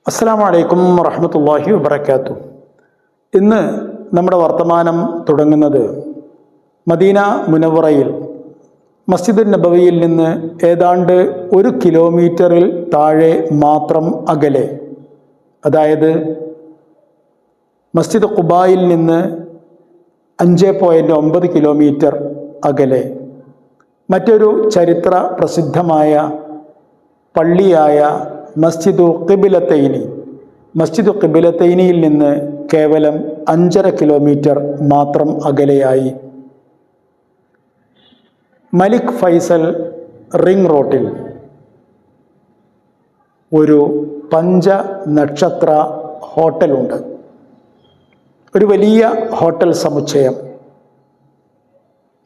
അസ്സലാമു അലൈക്കും വറഹ്മത്തുള്ളാഹി വബറകാതുഹു. ഇന്ന് നമ്മുടെ വർത്തമാനം തുടങ്ങുന്നത് മദീന മുനവ്വറയിൽ മസ്ജിദുൻ നബവിയിൽ നിന്ന് ഏതാണ്ട് 1 കിലോമീറ്ററിൽ താഴെ മാത്രം അകലെ, അതായത് മസ്ജിദ് ഖുബായിൽ നിന്ന് 5.9 കിലോമീറ്റർ അകലെ മറ്റൊരു ചരിത്ര പ്രസിദ്ധമായ പള്ളിയായ മസ്ജിദു ഖിബിലത്തൈനിയിൽ നിന്ന് കേവലം 5.5 കിലോമീറ്റർ മാത്രം അകലെയായി മലിക് ഫൈസൽ റിംഗ് റോഡിൽ ഒരു 5 നക്ഷത്ര ഹോട്ടലുണ്ട്. ഒരു വലിയ ഹോട്ടൽ സമുച്ചയം.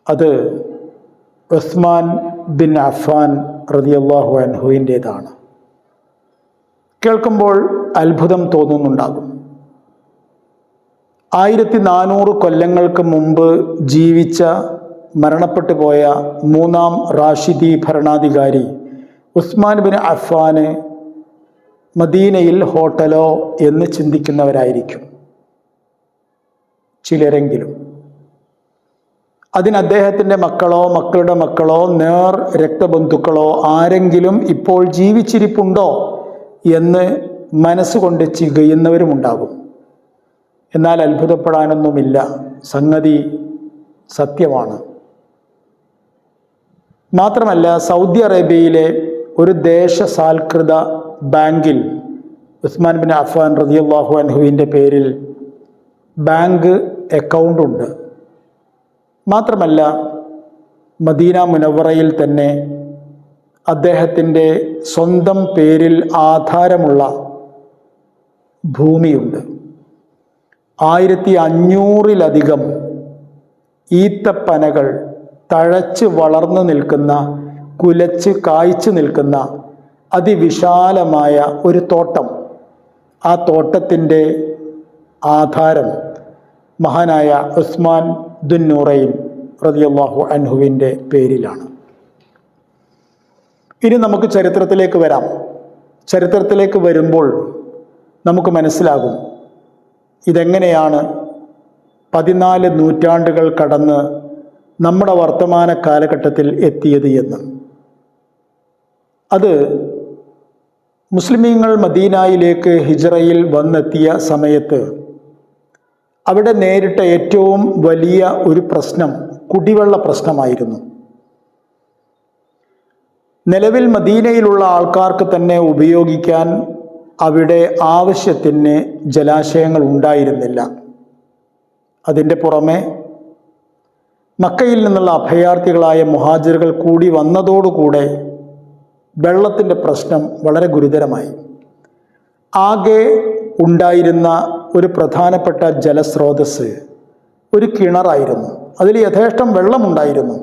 അത് ഉസ്മാൻ ബിൻ അഫ്ഫാൻ റളിയല്ലാഹു അൻഹുവിൻ്റേതാണ്. കേൾക്കുമ്പോൾ അത്ഭുതം തോന്നുന്നുണ്ടാകും. 1400 കൊല്ലങ്ങൾക്ക് മുമ്പ് ജീവിച്ച മരണപ്പെട്ടു പോയ 3-ാം റാഷിദി ഭരണാധികാരി ഉസ്മാൻ ബിൻ അഫ്ഫാന് മദീനയിൽ ഹോട്ടലോ എന്ന് ചിന്തിക്കുന്നവരായിരിക്കും ചിലരെങ്കിലും. അതിന് അദ്ദേഹത്തിൻ്റെ മക്കളോ മക്കളുടെ മക്കളോ നേർ രക്തബന്ധുക്കളോ ആരെങ്കിലും ഇപ്പോൾ ജീവിച്ചിരിപ്പുണ്ടോ എന്ന് മനസ്സുകൊണ്ട് ചികയുന്നവരുമുണ്ടാകും. എന്നാൽ അത്ഭുതപ്പെടാനൊന്നുമില്ല, സംഗതി സത്യമാണ്. മാത്രമല്ല, സൗദി അറേബ്യയിലെ ഒരു ദേശസാൽകൃത ബാങ്കിൽ ഉസ്മാൻ ബിൻ അഫ്ഫാൻ റളിയല്ലാഹു അൻഹുവിൻ്റെ പേരിൽ ബാങ്ക് അക്കൗണ്ടുണ്ട്. മാത്രമല്ല, മദീന മുനവ്വറയിൽ തന്നെ അദ്ദേഹത്തിൻ്റെ സ്വന്തം പേരിൽ ആധാരമുള്ള ഭൂമിയുണ്ട്. 1500-ലധികം ഈത്തപ്പനകൾ തഴച്ച് വളർന്നു നിൽക്കുന്ന, കുലച്ച് കായ്ച്ചു നിൽക്കുന്ന അതിവിശാലമായ ഒരു തോട്ടം. ആ തോട്ടത്തിൻ്റെ ആധാരം മഹാനായ ഉസ്മാൻ ദുന്നൂറൈൻ റളിയല്ലാഹു അൻഹുവിൻ്റെ പേരിലാണ്. ഇനി നമുക്ക് ചരിത്രത്തിലേക്ക് വരാം. ചരിത്രത്തിലേക്ക് വരുമ്പോൾ നമുക്ക് മനസ്സിലാകും ഇതെങ്ങനെയാണ് 14 നൂറ്റാണ്ടുകൾ കടന്ന് നമ്മുടെ വർത്തമാന കാലഘട്ടത്തിൽ എത്തിയത് എന്ന്. അത് മുസ്ലിമീങ്ങൾ മദീനയിലേക്ക് ഹിജ്റയിൽ വന്നെത്തിയ സമയത്ത് അവിടെ നേരിട്ട ഏറ്റവും വലിയ ഒരു പ്രശ്നം കുടിവെള്ള പ്രശ്നമായിരുന്നു. നിലവിൽ മദീനയിലുള്ള ആൾക്കാർക്ക് തന്നെ ഉപയോഗിക്കാൻ അവിടെ ആവശ്യത്തിന് ജലാശയങ്ങൾ ഉണ്ടായിരുന്നില്ല. അതിൻ്റെ പുറമെ മക്കയിൽ നിന്നുള്ള അഭയാർത്ഥികളായ മുഹാജിറുകൾ കൂടി വന്നതോടുകൂടെ വെള്ളത്തിൻ്റെ പ്രശ്നം വളരെ ഗുരുതരമായി. ആകെ ഉണ്ടായിരുന്ന ഒരു പ്രധാനപ്പെട്ട ജലസ്രോതസ്സ് ഒരു കിണറായിരുന്നു. അതിൽ യഥേഷ്ടം വെള്ളമുണ്ടായിരുന്നു.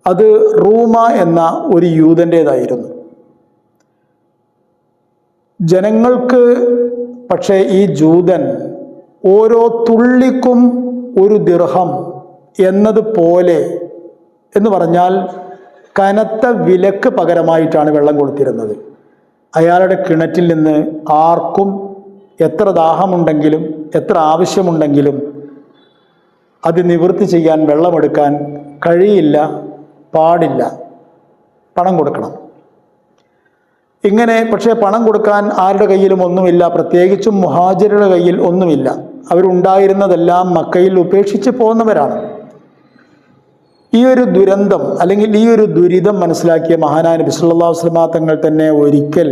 അത് റൂമ എന്ന ഒരു യൂതൻ്റേതായിരുന്നു. ജനങ്ങൾക്ക് പക്ഷേ ഈ ജൂതൻ ഓരോ തുള്ളിക്കും 1 ദിർഹം എന്നതുപോലെ, എന്ന് പറഞ്ഞാൽ കനത്ത വിലക്ക് പകരമായിട്ടാണ് വെള്ളം കൊടുത്തിരുന്നത്. അയാളുടെ കിണറ്റിൽ നിന്ന് ആർക്കും എത്ര ദാഹമുണ്ടെങ്കിലും എത്ര ആവശ്യമുണ്ടെങ്കിലും അത് നിവൃത്തി ചെയ്യാൻ വെള്ളമെടുക്കാൻ കഴിയില്ല, പാടില്ല, പണം കൊടുക്കണം. ഇങ്ങനെ പക്ഷേ പണം കൊടുക്കാൻ ആരുടെ കയ്യിലും ഒന്നുമില്ല, പ്രത്യേകിച്ചും മുഹാജിറുടെ കയ്യിൽ ഒന്നുമില്ല. അവരുണ്ടായിരുന്നതെല്ലാം മക്കയിൽ ഉപേക്ഷിച്ച് പോകുന്നവരാണ്. ഈ ഒരു ദുരന്തം അല്ലെങ്കിൽ ഈ ഒരു ദുരിതം മനസ്സിലാക്കിയ മഹാനായ നബി സല്ലല്ലാഹു അലൈഹി വസല്ലം തങ്ങൾ തന്നെ ഒരിക്കൽ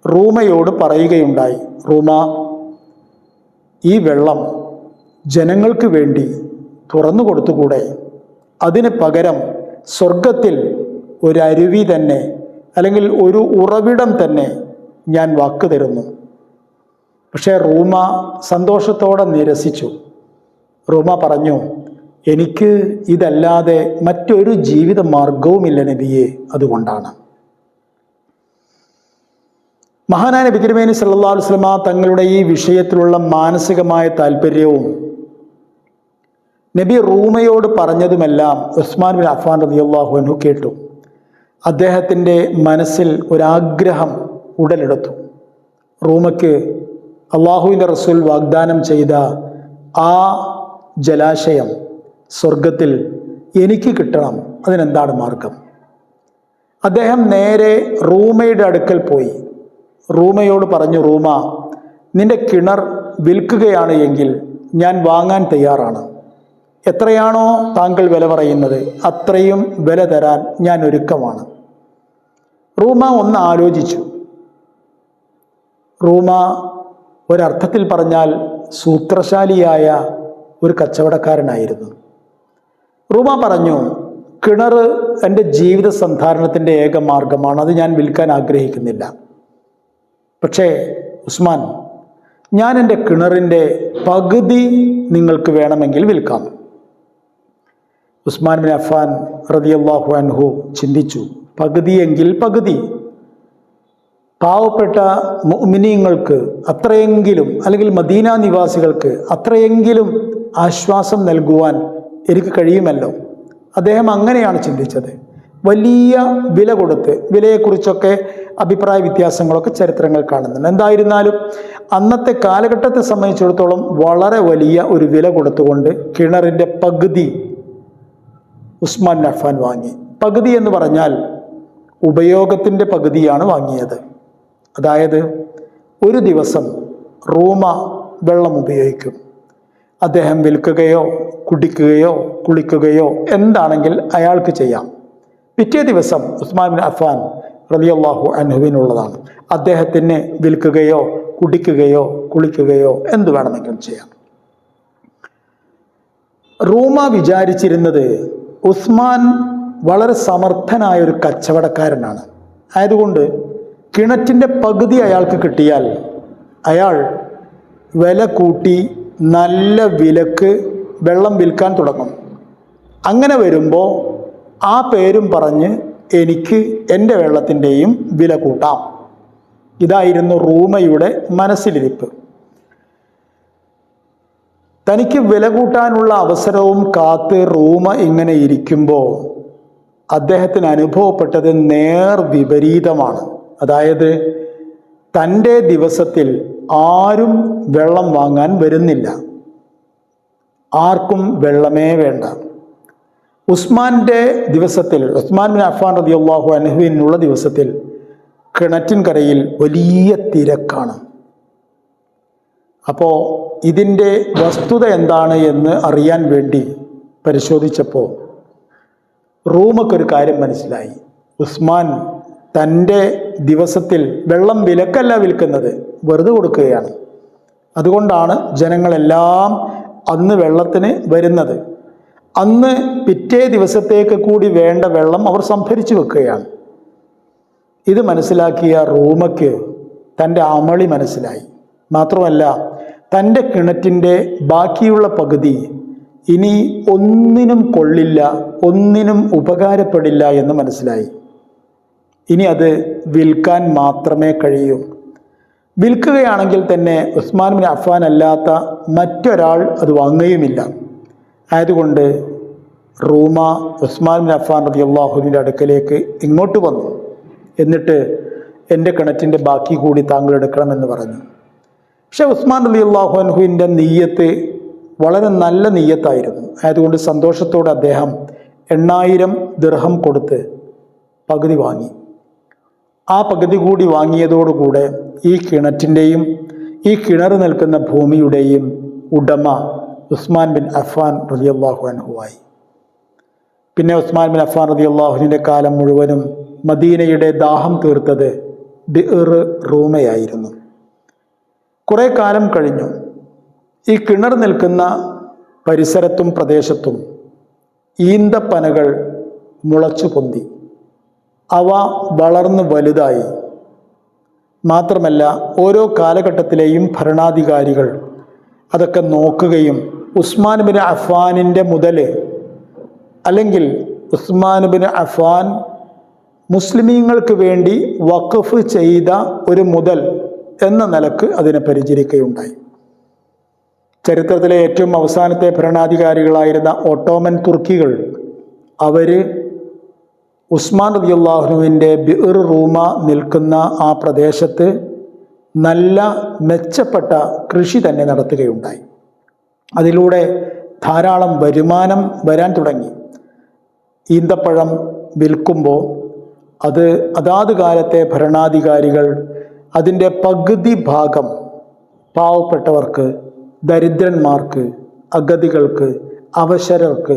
റൂമയോട് പറയുകയുണ്ടായി, റൂമ, ഈ വെള്ളം ജനങ്ങൾക്ക് വേണ്ടി തുറന്നു കൊടുത്തുകൂടെ? അതിന് പകരം സ്വർഗത്തിൽ ഒരു അരുവി തന്നെ അല്ലെങ്കിൽ ഒരു ഉറവിടം തന്നെ ഞാൻ വാക്ക് തരുന്നു. പക്ഷേ റൂമ സന്തോഷത്തോടെ നിരസിച്ചു. റൂമ പറഞ്ഞു, എനിക്ക് ഇതല്ലാതെ മറ്റൊരു ജീവിത മാർഗവുമില്ല നബിയെ, അതുകൊണ്ടാണ്. മഹാനായ നബി തിരുമേനി സല്ലല്ലാഹു അലൈഹി വസല്ലം തങ്ങളുടെ ഈ വിഷയത്തിലുള്ള മാനസികമായ താല്പര്യവും നബി റൂമയോട് പറഞ്ഞതുമെല്ലാം ഉസ്മാൻ ബിൻ അഫ്ഫാൻ റളിയല്ലാഹു അൻഹു കേട്ടു. അദ്ദേഹത്തിൻ്റെ മനസ്സിൽ ഒരാഗ്രഹം ഉടലെടുത്തു. റൂമയ്ക്ക് അള്ളാഹുവിൻ്റെ റസൂൽ വാഗ്ദാനം ചെയ്ത ആ ജലാശയം സ്വർഗത്തിൽ എനിക്ക് കിട്ടണം, അതിനെന്താണ് മാർഗം? അദ്ദേഹം നേരെ റൂമയുടെ അടുക്കൽ പോയി റൂമയോട് പറഞ്ഞു, റൂമ, നിന്റെ കിണർ വിൽക്കുകയാണ് എങ്കിൽ ഞാൻ വാങ്ങാൻ തയ്യാറാണ്. എത്രയാണോ താങ്കൾ വില പറയുന്നത് അത്രയും വില തരാൻ ഞാൻ ഒരുക്കമാണ്. റൂമ ഒന്ന് ആലോചിച്ചു. റൂമ ഒരർത്ഥത്തിൽ പറഞ്ഞാൽ സൂത്രശാലിയായ ഒരു കച്ചവടക്കാരനായിരുന്നു. റൂമ പറഞ്ഞു, കിണർ എൻ്റെ ജീവിത സന്ധാരണത്തിൻ്റെ ഏക മാർഗമാണ്, അത് ഞാൻ വിൽക്കാൻ ആഗ്രഹിക്കുന്നില്ല. പക്ഷേ ഉസ്മാൻ, ഞാൻ എൻ്റെ കിണറിൻ്റെ പകുതി നിങ്ങൾക്ക് വേണമെങ്കിൽ വിൽക്കാം. ഉസ്മാൻ ബിൻ അഫ്ഫാൻ റളിയല്ലാഹു അൻഹു ചിന്തിച്ചു, പകുതിയെങ്കിൽ പകുതി. പാവപ്പെട്ട മുഅ്മിനീങ്ങൾക്ക് അത്രയെങ്കിലും, അല്ലെങ്കിൽ മദീന നിവാസികൾക്ക് അത്രയെങ്കിലും ആശ്വാസം നൽകുവാൻ എനിക്ക് കഴിയുമല്ലോ. അദ്ദേഹം അങ്ങനെയാണ് ചിന്തിച്ചത്. വലിയ വില കൊടുത്ത്, വിലയെക്കുറിച്ചൊക്കെ അഭിപ്രായ വ്യത്യാസങ്ങളൊക്കെ ചരിത്രങ്ങൾ കാണുന്നുണ്ട്. എന്തായിരുന്നാലും അന്നത്തെ കാലഘട്ടത്തെ സംബന്ധിച്ചിടത്തോളം വളരെ വലിയ ഒരു വില കൊടുത്തുകൊണ്ട് കിണറിൻ്റെ പകുതി ഉസ്മാൻ ബിൻ അഫ്ഫാൻ വാങ്ങി. പകുതി എന്ന് പറഞ്ഞാൽ ഉപയോഗത്തിൻ്റെ പകുതിയാണ് വാങ്ങിയത്. അതായത് ഒരു ദിവസം റൂമ വെള്ളം ഉപയോഗിക്കും. അദ്ദേഹം വിൽക്കുകയോ കുടിക്കുകയോ കുളിക്കുകയോ എന്താണെങ്കിൽ അയാൾക്ക് ചെയ്യാം. പിറ്റേ ദിവസം ഉസ്മാൻ ബിൻ അഫ്ഫാൻ റളിയല്ലാഹു അൻഹുവിനുള്ളതാണ്. അദ്ദേഹത്തിന് വിൽക്കുകയോ കുടിക്കുകയോ കുളിക്കുകയോ എന്തു വേണമെങ്കിലും ചെയ്യാം. റൂമ വിചാരിച്ചിരുന്നത് ഉസ്മാൻ വളരെ സമർത്ഥനായ ഒരു കച്ചവടക്കാരനാണ്. ആയതുകൊണ്ട് കിണറ്റിൻ്റെ പകുതി അയാൾക്ക് കിട്ടിയാൽ അയാൾ വില കൂട്ടി നല്ല വിലക്ക് വെള്ളം വിൽക്കാൻ തുടങ്ങും. അങ്ങനെ വരുമ്പോൾ ആ പേരും പറഞ്ഞ് എനിക്ക് എൻ്റെ വെള്ളത്തിൻ്റെയും വില കൂട്ടാം. ഇതായിരുന്നു റൂമയുടെ മനസ്സിലിരിപ്പ്. തനിക്ക് വില കൂട്ടാനുള്ള അവസരവും കാത്ത് റൂമ ഇങ്ങനെ ഇരിക്കുമ്പോൾ അദ്ദേഹത്തിന് അനുഭവപ്പെട്ടത് നേർ വിപരീതമാണ്. അതായത് തൻ്റെ ദിവസത്തിൽ ആരും വെള്ളം വാങ്ങാൻ വരുന്നില്ല, ആർക്കും വെള്ളമേ വേണ്ട. ഉസ്മാൻ്റെ ദിവസത്തിൽ, ഉസ്മാൻ ബിൻ അഫ്ഫാൻ റളിയല്ലാഹു അൻഹുവിനുള്ള ദിവസത്തിൽ കിണറ്റിൻകരയിൽ വലിയ തിരക്കാണ്. അപ്പോൾ ഇതിൻ്റെ വസ്തുത എന്താണ് എന്ന് അറിയാൻ വേണ്ടി പരിശോധിച്ചപ്പോൾ റൂമക്കൊരു കാര്യം മനസ്സിലായി. ഉസ്മാൻ തൻ്റെ ദിവസത്തിൽ വെള്ളം വിലക്കല്ല വിൽക്കുന്നത്, വെറുതെ കൊടുക്കുകയാണ്. അതുകൊണ്ടാണ് ജനങ്ങളെല്ലാം അന്ന് വെള്ളത്തിന് വരുന്നത്. അന്ന് പിറ്റേ ദിവസത്തേക്ക് കൂടി വേണ്ട വെള്ളം അവർ സംഭരിച്ചു വെക്കുകയാണ്. ഇത് മനസ്സിലാക്കിയ റൂമയ്ക്ക് തൻ്റെ അമളി മനസ്സിലായി. മാത്രമല്ല തൻ്റെ കിണറ്റിൻ്റെ ബാക്കിയുള്ള പകുതി ഇനി ഒന്നിനും കൊള്ളില്ല, ഒന്നിനും ഉപകാരപ്പെടില്ല എന്ന് മനസ്സിലായി. ഇനി അത് വിൽക്കാൻ മാത്രമേ കഴിയൂ. വിൽക്കുകയാണെങ്കിൽ തന്നെ ഉസ്മാൻ ബിൻ അഫ്ഫാൻ അല്ലാത്ത മറ്റൊരാൾ അത് വാങ്ങുകയുമില്ല. ആയതുകൊണ്ട് റൂമ ഉസ്മാൻ ബിൻ അഫ്ഫാൻ റളിയല്ലാഹുവിൻ്റെ അടുക്കലേക്ക് ഇങ്ങോട്ട് വന്നു. എന്നിട്ട് എൻ്റെ കിണറ്റിൻ്റെ ബാക്കി കൂടി താങ്കൾ എടുക്കണമെന്ന് പറഞ്ഞു. പക്ഷേ ഉസ്മാൻ റളിയല്ലാഹു അൻഹുവിൻ്റെ നീയത്ത് വളരെ നല്ല നീയത്തായിരുന്നു. ആയതുകൊണ്ട് സന്തോഷത്തോടെ അദ്ദേഹം 8000 ദിർഹം കൊടുത്ത് പകുതി വാങ്ങി. ആ പകുതി കൂടി വാങ്ങിയതോടുകൂടെ ഈ കിണറ്റിൻ്റെയും ഈ കിണർ നിൽക്കുന്ന ഭൂമിയുടെയും ഉടമ ഉസ്മാൻ ബിൻ അഫ്ഫാൻ റളിയല്ലാഹു അൻഹുവായി. പിന്നെ ഉസ്മാൻ ബിൻ അഫ്ഫാൻ റളിയല്ലാഹുവിൻ്റെ കാലം മുഴുവനും മദീനയുടെ ദാഹം തീർത്തത് ബിർ റൂമയായിരുന്നു. കുറേ കാലം കഴിഞ്ഞു. ഈ കിണർ നിൽക്കുന്ന പരിസരത്തും പ്രദേശത്തും ഈന്തപ്പനകൾ മുളച്ചു പൊന്തി. അവ വളർന്ന് വലുതായി. മാത്രമല്ല ഓരോ കാലഘട്ടത്തിലെയും ഭരണാധികാരികൾ അതൊക്കെ നോക്കുകയും ഉസ്മാൻ ബിൻ അഫ്ഫാനിൻ്റെ മുതൽ, അല്ലെങ്കിൽ ഉസ്മാൻ ബിൻ അഫ്ഫാൻ മുസ്ലിമീങ്ങൾക്ക് വേണ്ടി വഖഫ് ചെയ്ത ഒരു മുതൽ എന്ന നിലക്ക് അതിനെ പരിചരിക്കുകയുണ്ടായി. ചരിത്രത്തിലെ ഏറ്റവും അവസാനത്തെ ഭരണാധികാരികളായിരുന്ന ഓട്ടോമൻ തുർക്കികൾ അവർ ഉസ്മാൻ റളിയല്ലാഹുവിൻ്റെ ബിർ റൂമ നിൽക്കുന്ന ആ പ്രദേശത്ത് നല്ല മെച്ചപ്പെട്ട കൃഷി തന്നെ നടത്തുകയുണ്ടായി. അതിലൂടെ ധാരാളം വരുമാനം വരാൻ തുടങ്ങി. ഈന്തപ്പഴം വിൽക്കുമ്പോൾ അത് അതാത് കാലത്തെ ഭരണാധികാരികൾ അതിൻ്റെ പകുതി ഭാഗം പാവപ്പെട്ടവർക്ക്, ദരിദ്രന്മാർക്ക്, അഗതികൾക്ക്, അവശരർക്ക്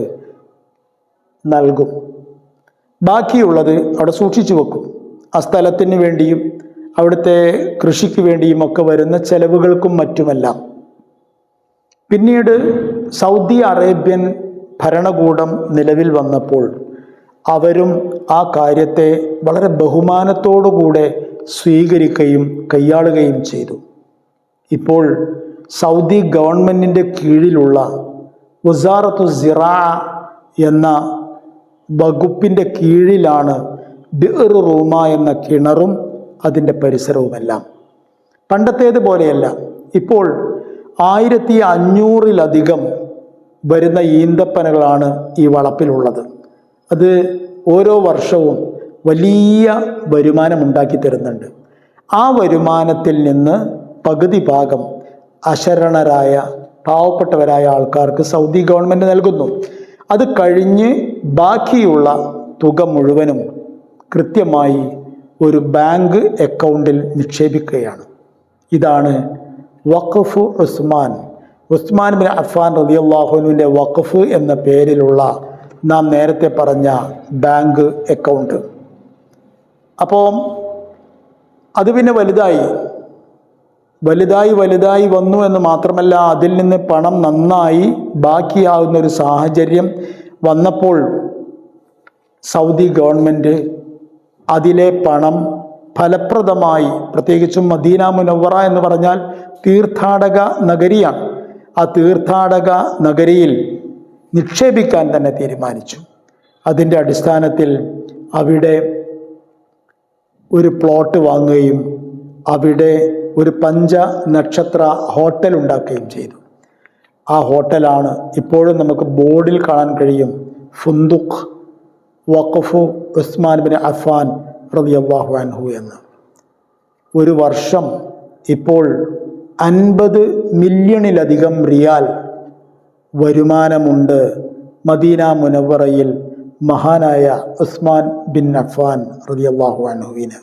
നൽകും. ബാക്കിയുള്ളത് അവിടെ സൂക്ഷിച്ചു വെക്കും. ആ സ്ഥലത്തിന് വേണ്ടിയും അവിടുത്തെ കൃഷിക്ക് വേണ്ടിയും ഒക്കെ വരുന്ന ചെലവുകൾക്കും മറ്റുമെല്ലാം. പിന്നീട് സൗദി അറേബ്യൻ ഭരണകൂടം നിലവിൽ വന്നപ്പോൾ അവരും ആ കാര്യത്തെ വളരെ ബഹുമാനത്തോടുകൂടെ സ്വീകരിക്കുകയും കൈയാളുകയും ചെയ്തു. ഇപ്പോൾ സൗദി ഗവൺമെൻറ്റിൻ്റെ കീഴിലുള്ള വസാറത്തു സിറാ എന്ന വകുപ്പിൻ്റെ കീഴിലാണ് ബിർ റൂമ എന്ന കിണറും അതിൻ്റെ പരിസരവുമെല്ലാം. പണ്ടത്തേതുപോലെയല്ല. ഇപ്പോൾ 1500-ലധികം വരുന്ന ഈന്തപ്പനകളാണ് ഈ വളപ്പിലുള്ളത്. അത് ഓരോ വർഷവും വലിയ വരുമാനമുണ്ടാക്കി തരുന്നുണ്ട്. ആ വരുമാനത്തിൽ നിന്ന് പകുതി ഭാഗം അശരണരായ പാവപ്പെട്ടവരായ ആൾക്കാർക്ക് സൗദി ഗവൺമെൻറ് നൽകുന്നു. അത് കഴിഞ്ഞ് ബാക്കിയുള്ള തുക മുഴുവനും കൃത്യമായി ഒരു ബാങ്ക് അക്കൗണ്ടിൽ നിക്ഷേപിക്കുകയാണ്. ഇതാണ് വഖഫ് ഉസ്മാൻ ബിൻ അഫ്ഫാൻ റളിയല്ലാഹു അൻഹുവിൻ്റെ വഖഫ് എന്ന പേരിലുള്ള നാം നേരത്തെ പറഞ്ഞ ബാങ്ക് അക്കൗണ്ട്. അപ്പോൾ അത് പിന്നെ വലുതായി വന്നു എന്ന് മാത്രമല്ല, അതിൽ നിന്ന് പണം നന്നായി ബാക്കിയാവുന്നൊരു സാഹചര്യം വന്നപ്പോൾ സൗദി ഗവൺമെൻറ് അതിലെ പണം ഫലപ്രദമായി, പ്രത്യേകിച്ചും മദീന മുനവ്വറ എന്ന് പറഞ്ഞാൽ തീർത്ഥാടക നഗരിയാണ്, ആ തീർത്ഥാടക നഗരിയിൽ നിക്ഷേപിക്കാൻ തന്നെ തീരുമാനിച്ചു. അതിൻ്റെ അടിസ്ഥാനത്തിൽ അവിടെ ഒരു പ്ലോട്ട് വാങ്ങുകയും അവിടെ ഒരു 5 നക്ഷത്ര ഹോട്ടൽ ഉണ്ടാക്കുകയും ചെയ്തു. ആ ഹോട്ടലാണ് ഇപ്പോഴും നമുക്ക് ബോർഡിൽ കാണാൻ കഴിയും, ഫുന്ദുഖ് വഖഫ് ഉസ്മാൻ ബിൻ അഫ്ഫാൻ റളിയല്ലാഹു അൻഹു എന്ന്. ഒരു വർഷം ഇപ്പോൾ 50 മില്യണിലധികം റിയാൽ വരുമാനമുണ്ട് മദീന മുനവ്വറയിൽ മഹാനായ ഉസ്മാൻ ബിൻ അഫ്ഫാൻ റളിയല്ലാഹു അൻഹുവിന്.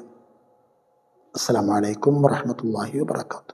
അസ്സലാമു അലൈക്കും വറഹ്മത്തുള്ളാഹി വബറകാതുഹു.